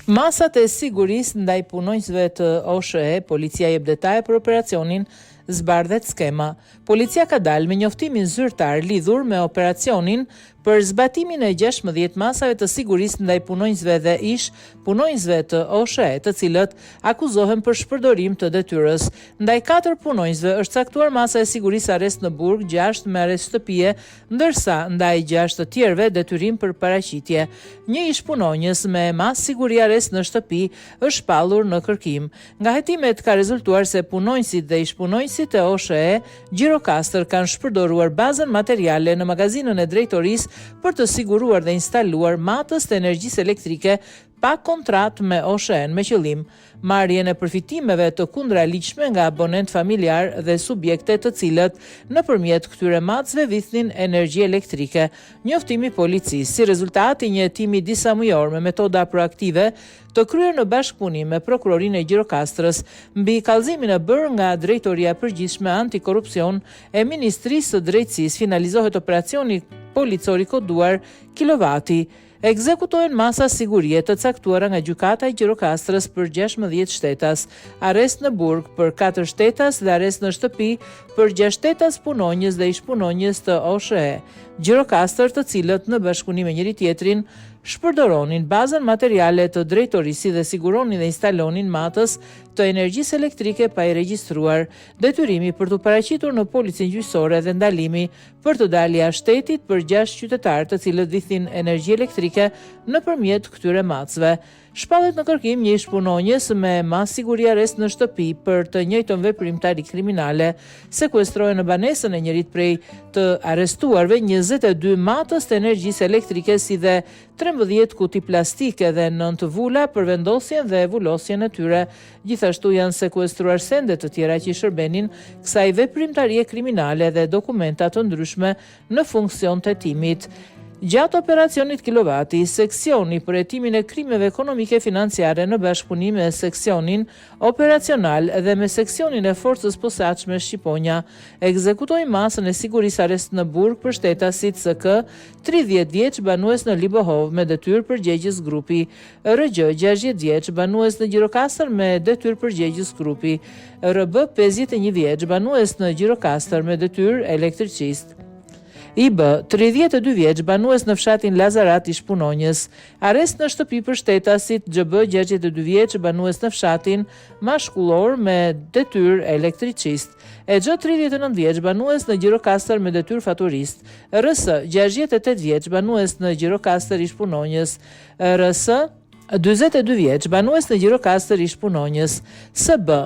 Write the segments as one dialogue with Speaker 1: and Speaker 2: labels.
Speaker 1: Masat e sigurisë ndaj punonjësve të OSHE, policia jep detaje për operacionin Zbardhet skema. Policia ka dalë me njoftimin zyrtar lidhur me operacionin për zbatimin e 16 masave të sigurisë ndaj punonjësve dhe ish punonjësve të OSHE, të cilët akuzohen për shpërdorim të detyrës. Ndaj 4 punonjësve është caktuar masa e sigurisë arrest në burg, 6 me arrest shtëpie, ndërsa ndaj 6 të tjerëve detyrim për paraqitje. Një ish punonjës me masë siguri arrest në shtëpi është shpallur në kërkim. Nga hetimet ka rezultuar se punonjësit dhe ish punonjësit e OSHE Gjirokastër kanë shpërdoruar bazën materiale në magazinën e drejtorisë për të siguruar dhe instaluar matës të energjisë elektrike pa kontratë me OSHE-n me qëllim marrjen e përfitimeve të kundraligjshme nga abonent familjar dhe subjekte të cilët nëpërmjet këtyre matësve vidhnin energji elektrike. Njoftimi i policisë si rezultat i një hetimi disa mujor me metoda proaktive të kryer në bashkëpunim me prokurorinë e Gjirokastrës mbi kallëzimin e bërë nga Drejtoria e Përgjithshme Antikorrupsion e Ministrisë së Drejtësisë, finalizohet operacioni policor i koduar Kilovati. Ekzekutohen masa sigurie të caktuara nga gjykata e Gjirokastrës për 16 shtetas, arrest në burg për 4 shtetas dhe arrest në shtëpi për 6 shtetas punonjës dhe ish punonjës të OSHE Gjirokastër, të cilët në bashkëpunim me njëri tjetrin shpërdoronin bazën materiale të drejtorisë dhe siguronin dhe instalonin matës të energjisë elektrike pa i regjistruar, detyrimi për të paraqitur në policinë gjyqësore dhe ndalimi për të dalë jashtë shtetit për 6 qytetarë të cilët vidhin energji elektrike nëpërmjet këtyre matësve. Shpallet në kërkim një ish punonjës me masë siguri arrest në shtëpi për të njëjtën veprimtari kriminale, sekuestrohen në banesën e njërit prej të arrestuarve 22 matës të energjisë elektrike si dhe 13 kuti plastike dhe 9 vula për vendosjen dhe vulosjen e tyre. Gjithashtu janë sekuestruar sende të tjera që i shërbenin kësaj veprimtarie kriminale dhe dokumenta të ndryshme në funksion të hetimit. Gjatë operacionit Kilovati, seksioni për hetimin e krimeve ekonomike financiare në bashkëpunim me seksionin operacional dhe me seksionin e forcës posaçme Shqiponja, ekzekutoi masën e sigurisë arrest në burg për shtetasit SK, 30 vjeç banues në Libohov me detyrë përgjegjës grupi, RG 60 vjeç banues në Gjirokastër me detyrë përgjegjës grupi, RB 51 vjeç banues në Gjirokastër me detyrë elektricist. IB, 32 vjeç banues në fshatin Lazarat ish punonjës, arrest në shtëpi për shtetasit GB 62 vjeç banues në fshatin Mashkullor me detyrë elektricist, EX 39 vjeç banues në Gjirokastër me detyrë faturist, RS 68 vjeç banues në Gjirokastër ish punonjës, RS 42 vjeç banues në Gjirokastër ish punonjës, SB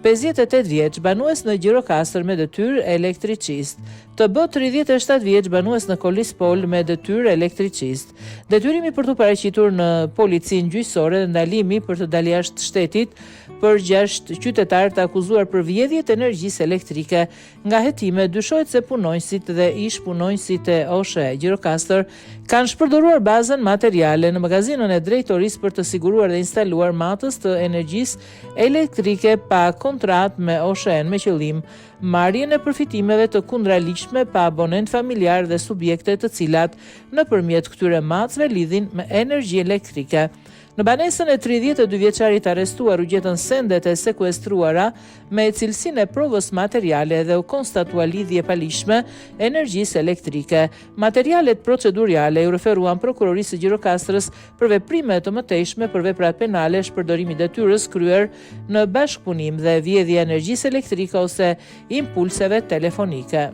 Speaker 1: 58 vjeç banues në Gjirokastër me detyrë elektricist, TB 37 vjeç banues në Kolispol me detyrë elektricist. Detyrimi për të paraqitur në policinë gjyqësore dhe ndalimi për të dalë jashtë shtetit për 6 qytetarë të akuzuar për vjedhje të energjisë elektrike. Nga hetime dyshohet se punonjësit dhe ish punonjësit e OSHE Gjirokastër kanë shpërdoruar bazën materiale në magazinën e drejtorisë për të siguruar dhe instaluar matës të energjisë elektrike pa kontratë me OSHE-n me qëllim marrjen e përfitimeve të kundraligjshme pa abonent familjar dhe subjekte të cilat nëpërmjet këtyre matësve lidhin me energji elektrike. Në banesën e 32 vjeçarit arrestuar u gjetën sendet e sekuestruara me cilësinë e provës materiale dhe u konstatua lidhje palishme energjisë elektrike. Materialet procedurale u referuan prokurorisë së Gjirokastrës për veprime të mëtejshme për veprat penale, shpërdorimi detyrës kryer në bashkëpunim dhe vjedhje energjisë elektrike ose impulseve telefonike.